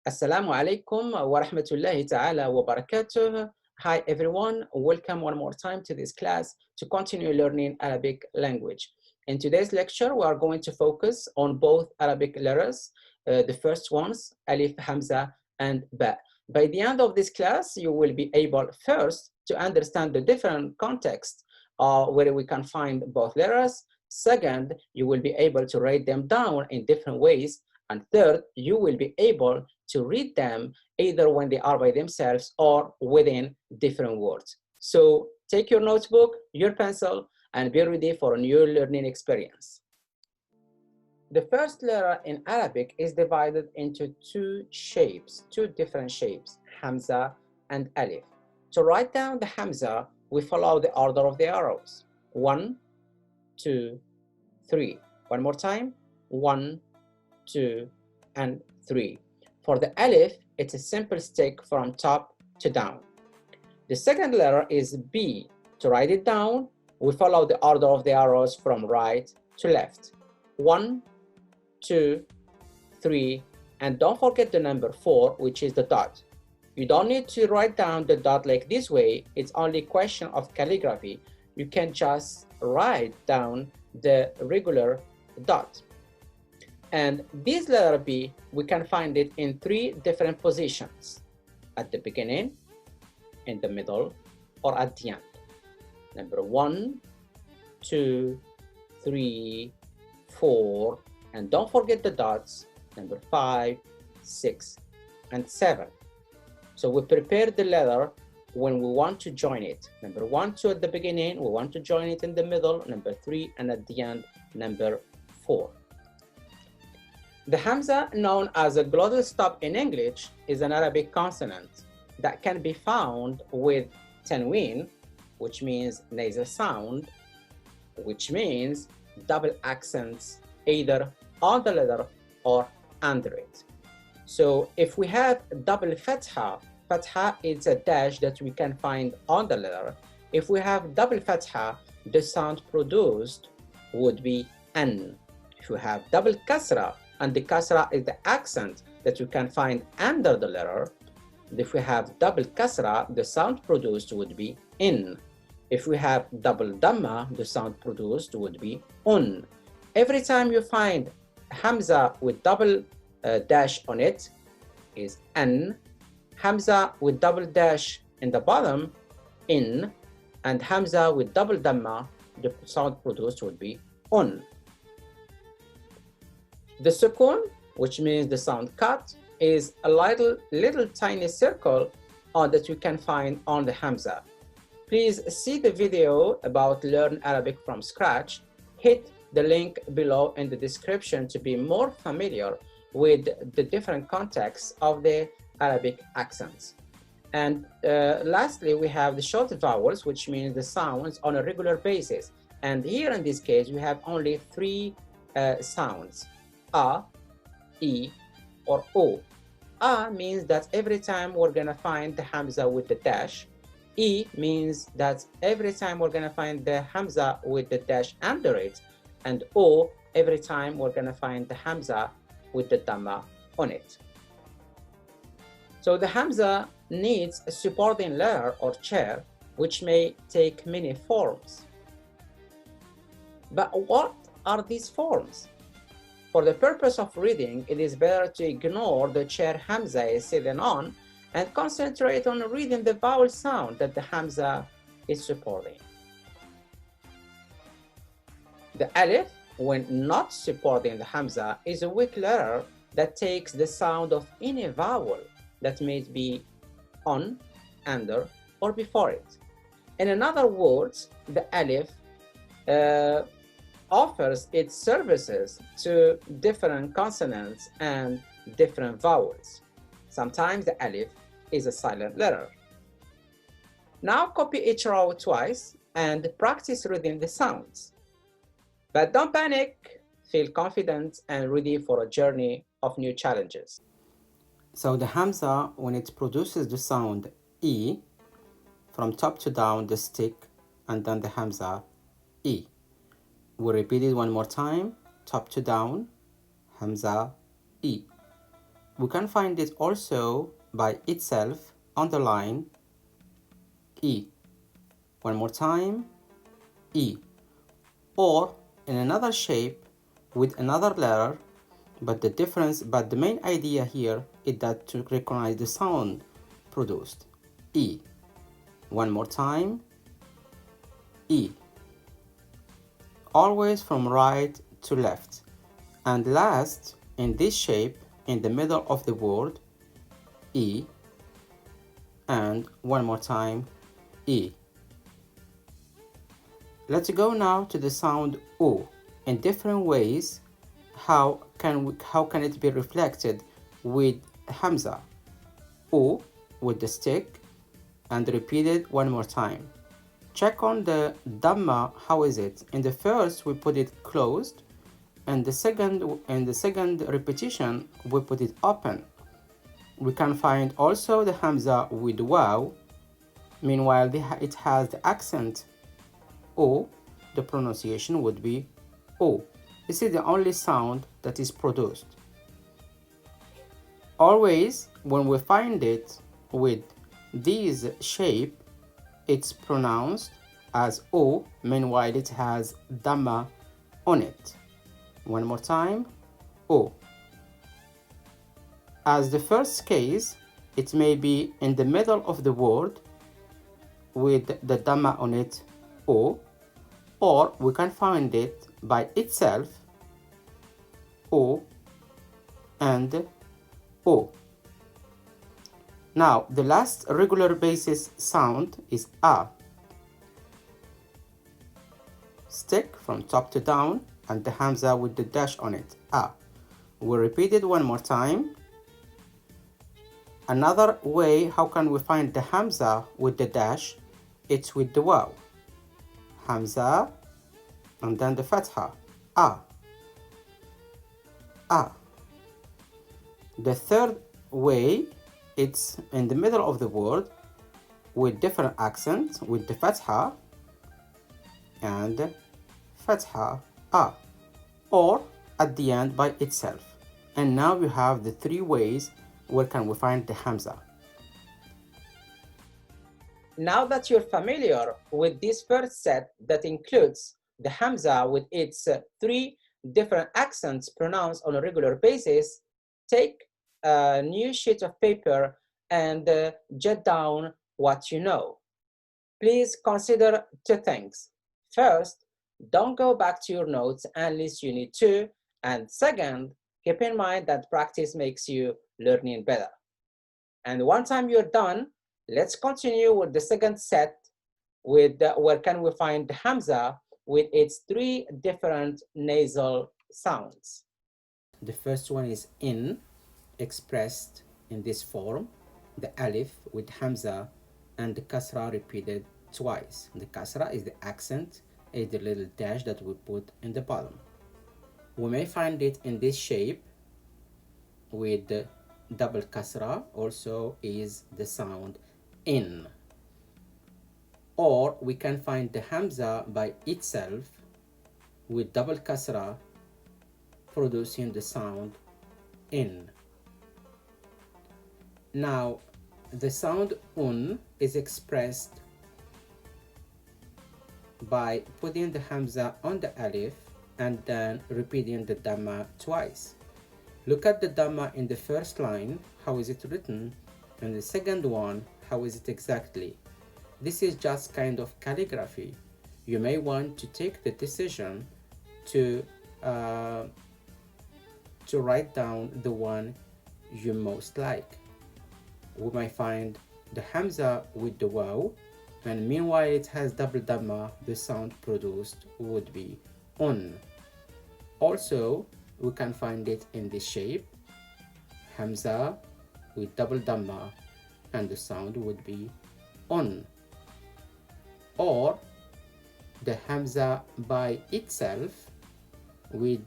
Assalamu alaikum wa rahmatullahi ta'ala wa barakatuh. Hi everyone, welcome one more time to this class to continue learning Arabic language. In today's lecture, we are going to focus on both Arabic letters, the first ones, Alif, Hamza, and Ba. By the end of this class, you will be able first to understand the different contexts where we can find both letters. Second, you will be able to write them down in different ways. And third, you will be able to read them either when they are by themselves or within different words. So take your notebook, your pencil, and be ready for a new learning experience. The first letter in Arabic is divided into two different shapes, Hamza and Alif. To write down the Hamza, we follow the order of the arrows. 1, 2, 3. One more time. 1, 2, and 3. For the Alif, it's a simple stick from top to down. The second letter is B. To write it down, we follow the order of the arrows from right to left. 1, 2, 3, and don't forget the number 4, which is the dot. You don't need to write down the dot like this way. It's only a question of calligraphy. You can just write down the regular dot. And this letter B, we can find it in 3 different positions: at the beginning, in the middle, or at the end. Number 1, 2, 3, 4, and don't forget the dots, number 5, 6, and 7. So we prepare the letter when we want to join it. Number 1, 2 at the beginning, we want to join it in the middle, number 3, and at the end, number 4. The Hamza, known as a glottal stop in English, is an Arabic consonant that can be found with tanween, which means nasal sound, which means double accents either on the letter or under it. So if we have double fatha, fatha is a dash that we can find on the letter. If we have double fatha, the sound produced would be an. If we have double kasra, and the kasra is the accent that you can find under the letter. If we have double kasra, the sound produced would be in. If we have double dhamma, the sound produced would be un. Every time you find Hamza with double dash on it is an, Hamza with double dash in the bottom, in, and Hamza with double dhamma, the sound produced would be un. The sukun, which means the sound cut, is a little tiny circle that you can find on the Hamza. Please see the video about Learn Arabic from Scratch. Hit the link below in the description to be more familiar with the different contexts of the Arabic accents. And lastly, we have the short vowels, which means the sounds on a regular basis. And here in this case, we have only 3 sounds: A, E, or O. A means that every time we're gonna find the Hamza with the dash. E means that every time we're gonna find the Hamza with the dash under it. And O, every time we're gonna find the Hamza with the Dhamma on it. So the Hamza needs a supporting letter or chair, which may take many forms. But what are these forms? For the purpose of reading, it is better to ignore the chair Hamza is sitting on and concentrate on reading the vowel sound that the Hamza is supporting. The Alif, when not supporting the Hamza, is a weak letter that takes the sound of any vowel that may be on, under, or before it. In other words, the Alif offers its services to different consonants and different vowels. Sometimes the Alif is a silent letter. Now copy each row twice and practice reading the sounds. But don't panic, feel confident and ready for a journey of new challenges. So the Hamza, when it produces the sound E, from top to down the stick, and then the Hamza E. We repeat it one more time, top to down, Hamza E. We can find it also by itself on the line E. One more time, E. Or in another shape with another letter, but the main idea here is that to recognize the sound produced. E. One more time, E. Always from right to left. And last, in this shape, in the middle of the word, E. And one more time, E. Let's go now to the sound O. In different ways, how can it be reflected with Hamza? O with the stick and repeated one more time. Check on the Dhamma, how is it? In the first we put it closed, and the second repetition we put it open. We can find also the Hamza with Waw. Meanwhile, it has the accent O. The pronunciation would be O. This is the only sound that is produced. Always, when we find it with this shape, it's pronounced as O. Meanwhile, it has Dhamma on it. One more time, O. As the first case, it may be in the middle of the word with the Dhamma on it, O, or we can find it by itself, O and O. Now, the last regular basis sound is A. Stick from top to down and the Hamza with the dash on it, A. We'll repeat it one more time. Another way, how can we find the Hamza with the dash? It's with the Waw. Hamza and then the Fatha, A. A. The third way, it's in the middle of the word with different accents with the Fatha and Fatha, A, or at the end by itself. And now you have the three ways where can we find the Hamza. Now that you're familiar with this first set that includes the Hamza with its three different accents pronounced on a regular basis, take a new sheet of paper and jot down what you know. Please consider two things. First, don't go back to your notes unless you need to. And second, keep in mind that practice makes you learning better. And one time you're done, let's continue with the second set with where can we find the Hamza with its three different nasal sounds. The first one is in, expressed in this form, the Alif with Hamza and the Kasra repeated twice. The Kasra is the accent, is the little dash that we put in the bottom. We may find it in this shape with the double Kasra, also is the sound in. Or we can find the Hamza by itself with double Kasra producing the sound in. Now, the sound un is expressed by putting the Hamza on the Alif and then repeating the Dhamma twice. Look at the Dhamma in the first line, how is it written, and the second one, how is it exactly. This is just kind of calligraphy. You may want to take the decision to write down the one you most like. We might find the Hamza with the Waw, and meanwhile it has double Dhamma, the sound produced would be un. Also, we can find it in this shape, Hamza with double Dhamma, and the sound would be on. Or the Hamza by itself with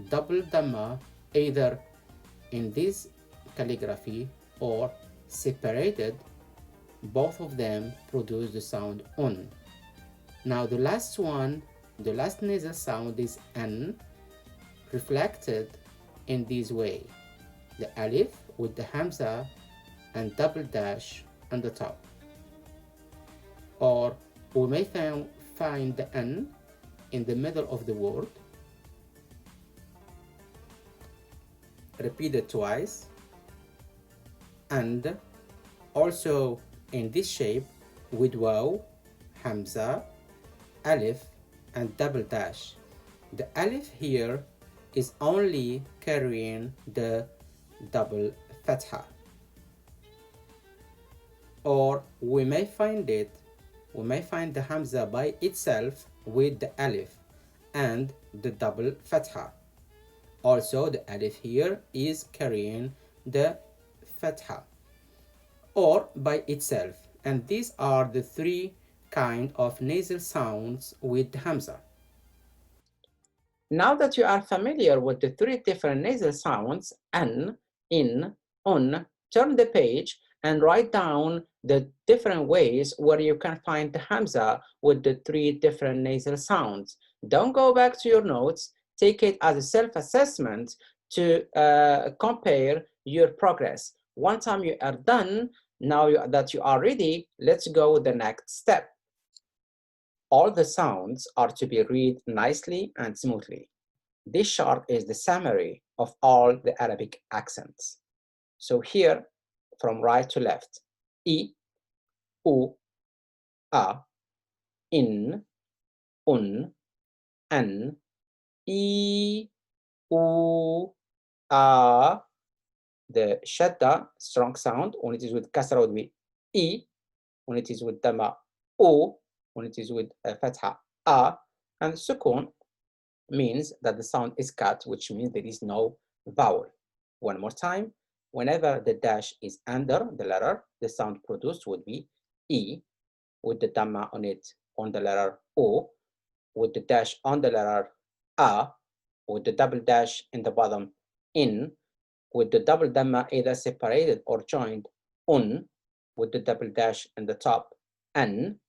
double Dhamma, either in this calligraphy or separated, both of them produce the sound on. Now the last one, the last nasal sound is an, reflected in this way. The Alif with the Hamza and double dash on the top. Or we may find the N in the middle of the word, repeat it twice, and also in this shape with waw, Hamza, Alif, and double dash. The Alif here is only carrying the double fatha. Or we may find the Hamza by itself with the Alif and the double fatha. Also, the Alif here is carrying the fatha or by itself. And these are the three kind of nasal sounds with the Hamza. Now that you are familiar with the three different nasal sounds, n, in, un, turn the page and write down the different ways where you can find the Hamza with the three different nasal sounds. Don't go back to your notes. Take it as a self-assessment to compare your progress. One time you are done, now that you are ready, let's go with the next step. All the sounds are to be read nicely and smoothly. This chart is the summary of all the Arabic accents. So here, from right to left, I, U, A, in, un, an, I, U, A. The shadda, strong sound, when it is with kasra would be I, when it is with dhamma, U, when it is with fatha, A, and sukun means that the sound is cut, which means there is no vowel. One more time, whenever the dash is under the letter, the sound produced would be E, with the dhamma on it on the letter O, with the dash on the letter A, with the double dash in the bottom in, with the double dhamma either separated or joined un, with the double dash in the top an.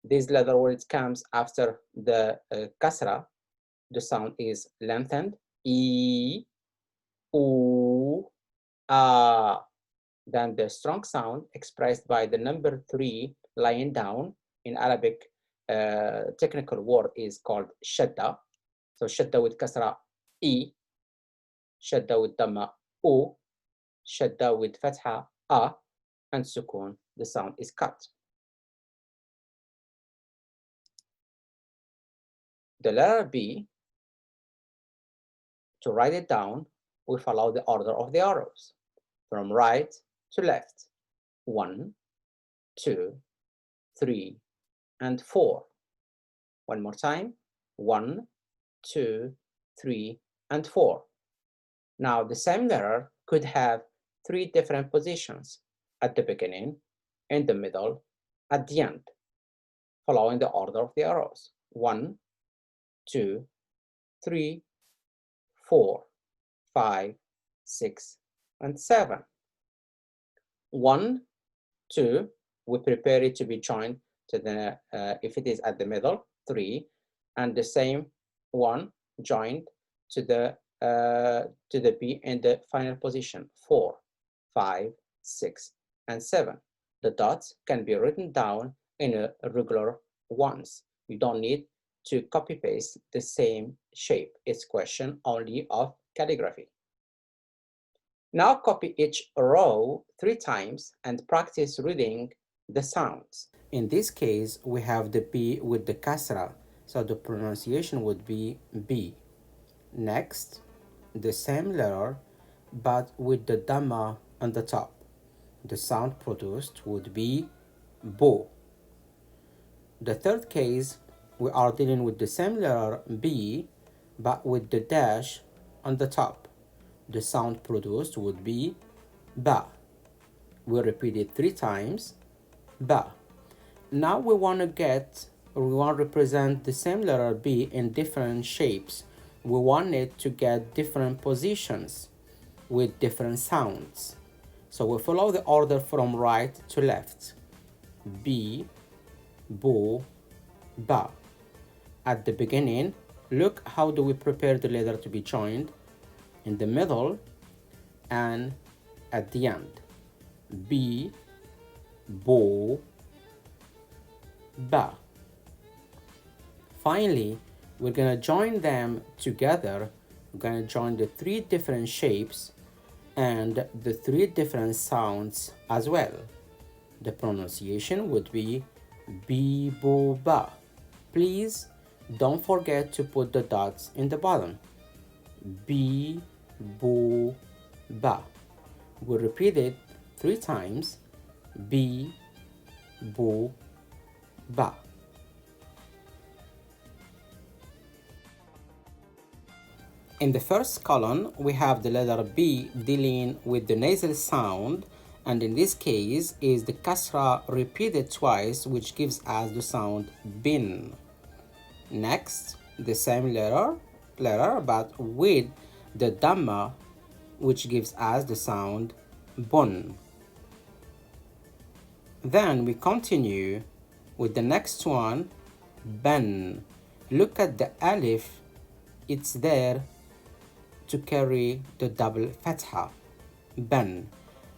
This letter word comes after the kasra. The sound is lengthened. E, U, A. Then the strong sound expressed by the number 3 lying down in Arabic technical word is called shadda. So shadda with kasra E, shadda with dhamma U, shadda with fatha A, and sukun, the sound is cut. The letter B, to write it down, we follow the order of the arrows from right to left. 1, 2, 3, and 4. One more time. 1, 2, 3, and 4. Now the same letter could have 3 different positions: at the beginning, in the middle, at the end, following the order of the arrows. 1, 2, 3, 4, 5, 6, and 7. 1, 2, we prepare it to be joined to the, if it is at the middle, 3, and the same 1 joined to the B in the final position, 4, 5, 6, and 7. The dots can be written down in a regular ones. You don't need to copy paste the same shape. It's question only of calligraphy. Now copy each row 3 times and practice reading the sounds. In this case, we have the B with the kasra, so the pronunciation would be B. Next, the same letter, but with the dhamma on the top. The sound produced would be bo. The third case, we are dealing with the same letter B, but with the dash on the top. The sound produced would be ba. We repeat it 3 times, ba. Now we want to represent the same letter B in different shapes. We want it to get different positions with different sounds. So we follow the order from right to left. B, bo, ba. At the beginning, look how do we prepare the letter to be joined. In the middle, and at the end. B, bo, ba. Finally, we're going to join them together. We're going to join the three different shapes and the three different sounds as well. The pronunciation would be bi, bo, ba. Please don't forget to put the dots in the bottom. Bi, bo, ba. We'll repeat it 3 times. Bi, bo, ba. In the first column, we have the letter B dealing with the nasal sound, and in this case is the kasra repeated twice, which gives us the sound bin. Next, the same letter but with the dhamma, which gives us the sound bun. Then we continue with the next one, ban. Look at the alif, it's there to carry the double fatha, ban.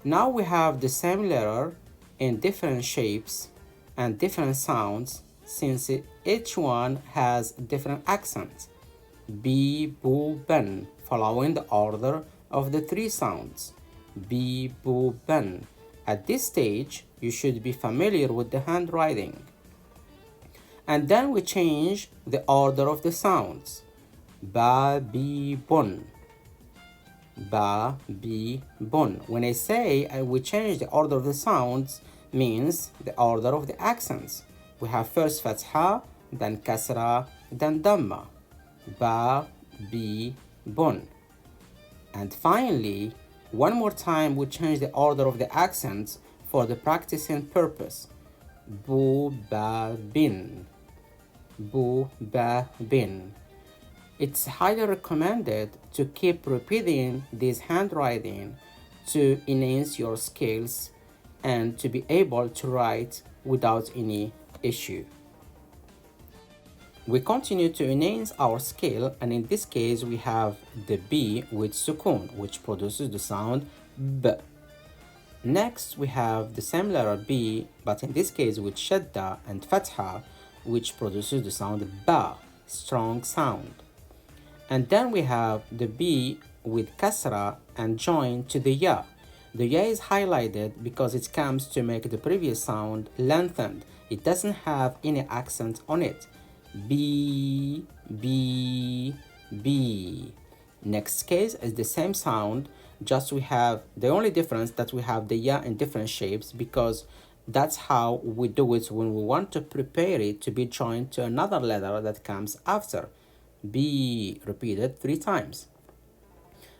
Now we have the same letter in different shapes and different sounds, since each one has different accents. B, bu, ben, following the order of the 3 sounds. B, bu, ben. At this stage, you should be familiar with the handwriting. And then we change the order of the sounds. Ba, bi, bun. Ba, bi, bun. When I say we change the order of the sounds, means the order of the accents. We have first fatha, then kasra, then dhamma. Ba, bi, bun. And finally, one more time we change the order of the accents for the practicing purpose. Bu, ba, bin. Bu, ba, bin. It's highly recommended to keep repeating this handwriting to enhance your skills and to be able to write without any issue. We continue to enhance our skill, and in this case we have the B with sukun, which produces the sound B. Next we have the same letter B, but in this case with shadda and fatha, which produces the sound ba, strong sound. And then we have the B with kasra and joined to the ya. The ya is highlighted because it comes to make the previous sound lengthened. It doesn't have any accent on it. B, B, B. Next case is the same sound, just we have the only difference that we have the ya in different shapes, because that's how we do it when we want to prepare it to be joined to another letter that comes after. B repeated 3 times.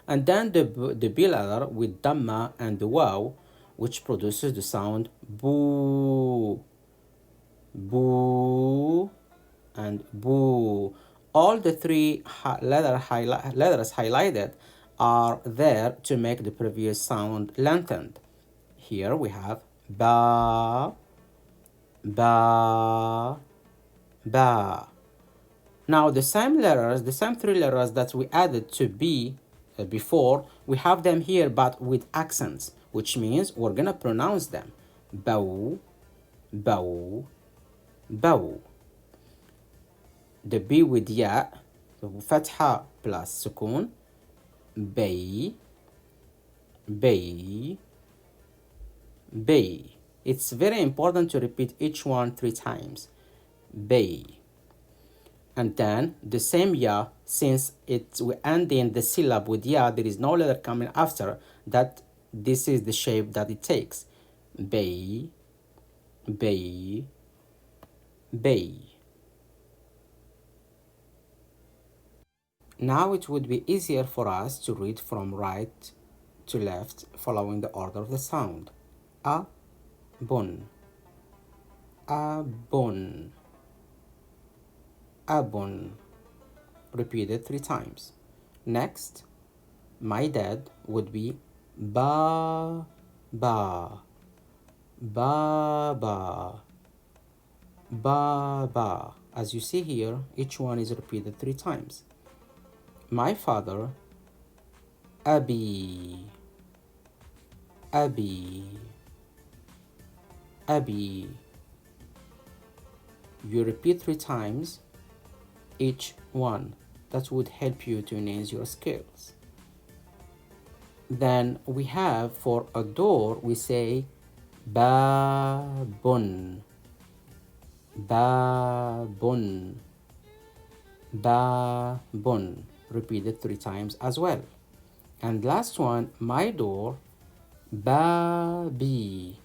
And then the B letter with dhamma and the waw, which produces the sound boo, boo, and boo. All the 3 letters highlighted are there to make the previous sound lengthened. Here we have ba, ba, ba. Now the same 3 letters that we added to B before, we have them here but with accents, which means we're gonna pronounce them. Bow, bow, bow. The B with ya, so fatha plus sukun, bay, bay, bay. It's very important to repeat each one 3 times. Bay. And then the same ya, since we end in the syllable with ya, there is no letter coming after that. This is the shape that it takes. Bay, bay, bay. Now it would be easier for us to read from right to left following the order of the sound. A, bun, a, bun, abun, repeated 3 times. Next, my dad would be ba, ba, ba, ba, ba, ba. As you see here, each one is repeated 3 times. My father, abi, أبي أبي. You repeat 3 times each one. That would help you to enhance your skills. Then we have for a door, we say babun, babun, babun. Repeat it 3 times as well. And last one, my door, babi.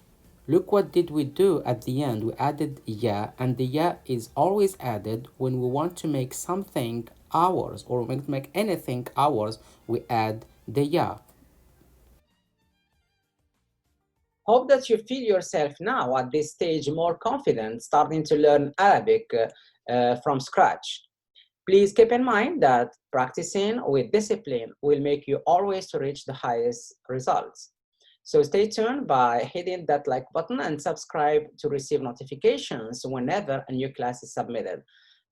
Look what did we do at the end. We added ya, and the ya is always added when we want to make something ours or make anything ours. We add the ya. Hope that you feel yourself now at this stage more confident starting to learn Arabic from scratch. Please keep in mind that practicing with discipline will make you always to reach the highest results. So stay tuned by hitting that like button and subscribe to receive notifications whenever a new class is submitted.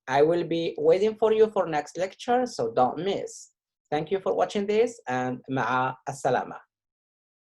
I will be waiting for you for next lecture, so don't miss. Thank you for watching this and ma'a as-salama.